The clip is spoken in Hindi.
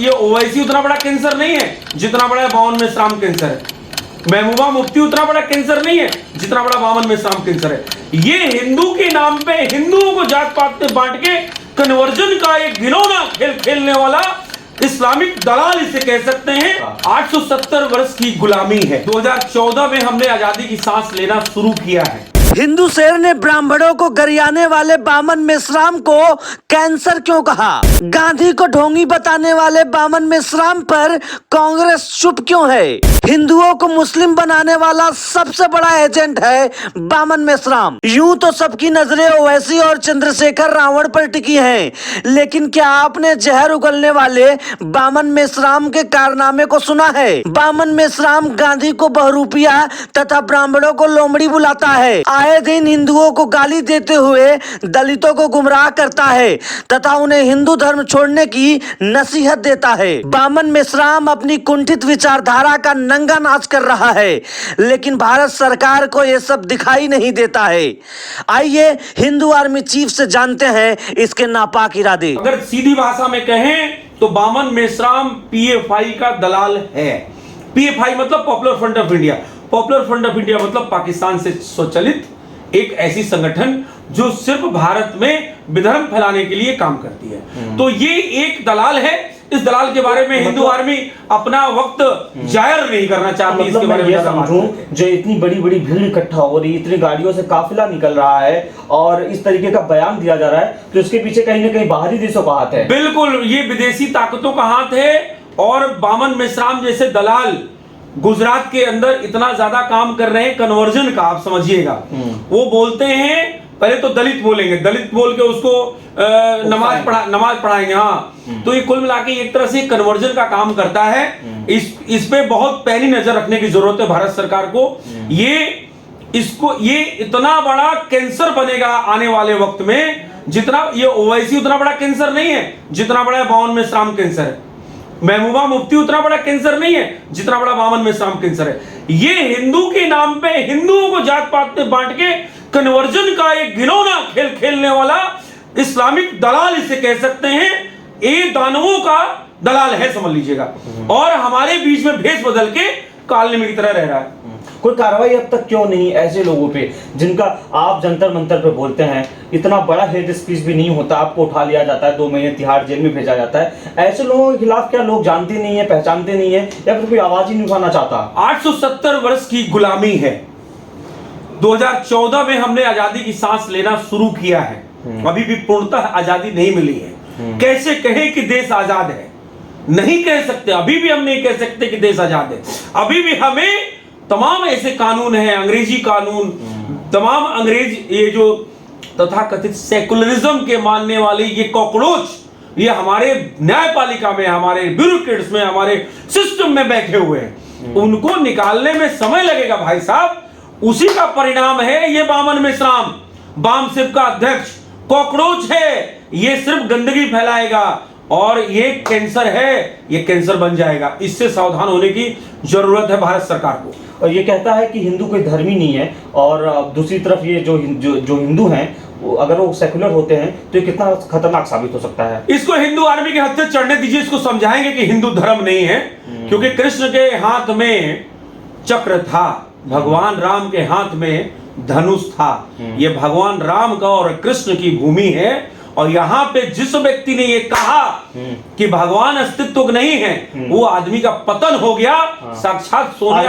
ये ओवैसी उतना बड़ा कैंसर नहीं है जितना बड़ा बावन मेश्राम कैंसर है। महबूबा मुफ्ती उतना बड़ा कैंसर नहीं है जितना बड़ा बावन मेश्राम कैंसर है। ये हिंदू के नाम पे हिंदुओं को जात पात में बांट के कन्वर्जन का एक घिनौना खेल खेलने वाला इस्लामिक दलाल इसे कह सकते हैं। 870 वर्ष की गुलामी है। 2014 में हमने आजादी की सांस लेना शुरू किया है। हिंदू शेर ने ब्राह्मणों को गरियाने वाले बामन मेश्राम को कैंसर क्यों कहा? गांधी को ढोंगी बताने वाले बामन मेश्राम पर कांग्रेस चुप क्यों है? हिंदुओं को मुस्लिम बनाने वाला सबसे बड़ा एजेंट है बामन मेश्राम। यूं तो सबकी नजरें ओवैसी और चंद्रशेखर रावण पर टिकी हैं, लेकिन क्या आपने जहर उगलने वाले बामन मेश्राम के कारनामे को सुना है? बामन मेश्राम गांधी को बहरूपिया तथा ब्राह्मणों को लोमड़ी बुलाता है। आए दिन हिंदुओं को गाली देते हुए दलितों को गुमराह करता है तथा उन्हें हिंदू धर्म छोड़ने की नसीहत देता है। बामन मेश्राम अपनी कुंठित विचारधारा का नंगा नाच कर रहा है, लेकिन भारत सरकार को यह सब दिखाई नहीं देता है। आइए हिंदू आर्मी चीफ से जानते हैं इसके नापाक इरादे। अगर सीधी भाषा में कहें तो बामन मेश्राम पीएफआई का दलाल है। पीएफआई मतलब popular front of India. Popular front of India मतलब पाकिस्तान से स्वचालित एक ऐसी संगठन जो सिर्फ भारत में विधर्म फैलाने के लिए काम करती है। तो ये एक दलाल है। इस दलाल के बारे में हिंदू आर्मी अपना वक्त जायर नहीं करना चाहती। इसके बारे में समझूं, जो इतनी बड़ी बड़ी भीड़ इकट्ठा हो रही है, इतनी गाड़ियों से काफिला निकल रहा है और इस तरीके का बयान दिया जा रहा है, तो इसके पीछे कहीं ना कहीं बाहरी देशों का हाथ है। बिल्कुल, ये विदेशी ताकतों का हाथ है। और बामन मेश्राम जैसे दलाल गुजरात के अंदर इतना ज्यादा काम कर रहे हैं कन्वर्जन का, आप समझिएगा। वो बोलते हैं, पहले तो दलित बोलेंगे, दलित बोल के उसको नमाज पढ़ाएंगे। हाँ, तो ये कुल मिला के एक तरह से कन्वर्जन का काम करता है। इस पे बहुत पैनी नजर रखने की जरूरत है भारत सरकार को। ये इतना बड़ा कैंसर बनेगा आने वाले वक्त में, जितना ये ओवैसी उतना बड़ा कैंसर नहीं है जितना बड़ा बावन मेश्राम कैंसर है। महबूबा मुफ्ती उतना बड़ा कैंसर नहीं है जितना बड़ा बामन मेश्राम कैंसर है। ये हिंदू के नाम पे हिंदुओं को जात पात में बांट के कन्वर्जन का एक घिनौना खेल खेलने वाला इस्लामिक दलाल इसे कह सकते हैं। ये दानवों का दलाल है, समझ लीजिएगा। और हमारे बीच में भेष बदल के कालनेमी की तरह रह रहा है। कोई कार्रवाई अब तक क्यों नहीं ऐसे लोगों पे जिनका आप जंतर मंतर पे बोलते हैं? इतना बड़ा हेट स्पीच भी नहीं होता, आपको उठा लिया जाता है, 2 महीने तिहाड़ जेल में भेजा जाता है। ऐसे लोगों के खिलाफ क्या लोग जानते नहीं है, पहचानते नहीं है, या फिर कोई आवाज ही नहीं उठाना चाहता? 870 वर्ष की गुलामी है। 2014 में हमने आजादी की सांस लेना शुरू किया है। अभी भी पूर्णतः आजादी नहीं मिली है। कैसे कहें कि देश आजाद है? नहीं कह सकते। अभी भी हम नहीं कह सकते कि देश आजाद है। अभी भी हमें तमाम ऐसे कानून हैं, अंग्रेजी कानून, तमाम अंग्रेज ये जो तथाकथित सेकुलरिज्म के मानने वाले ये कॉकरोच, ये हमारे न्यायपालिका में, हमारे ब्यूरोक्रेट्स में, हमारे सिस्टम में बैठे हुए हैं। उनको निकालने में समय लगेगा भाई साहब। उसी का परिणाम है ये बामन मेश्राम, बाम सिप का अध्यक्ष कॉकरोच है। ये सिर्फ गंदगी फैलाएगा और ये कैंसर है, ये कैंसर बन जाएगा। इससे सावधान होने की जरूरत है भारत सरकार को। और ये कहता है कि हिंदू कोई धर्मी नहीं है, और दूसरी तरफ ये जो हिंदू हैं, अगर वो सेकुलर होते हैं तो ये कितना खतरनाक साबित हो सकता है। इसको हिंदू आर्मी के हत्थे चढ़ने दीजिए, इसको समझाएंगे कि हिंदू धर्म नहीं है। क्योंकि कृष्ण के हाथ में चक्र था, भगवान राम के हाथ में धनुष था। ये भगवान राम का और कृष्ण की भूमि है। और यहाँ पे जिस व्यक्ति ने ये कहा कि भगवान अस्तित्व नहीं है, वो आदमी का पतन हो गया। साक्षात सोनिया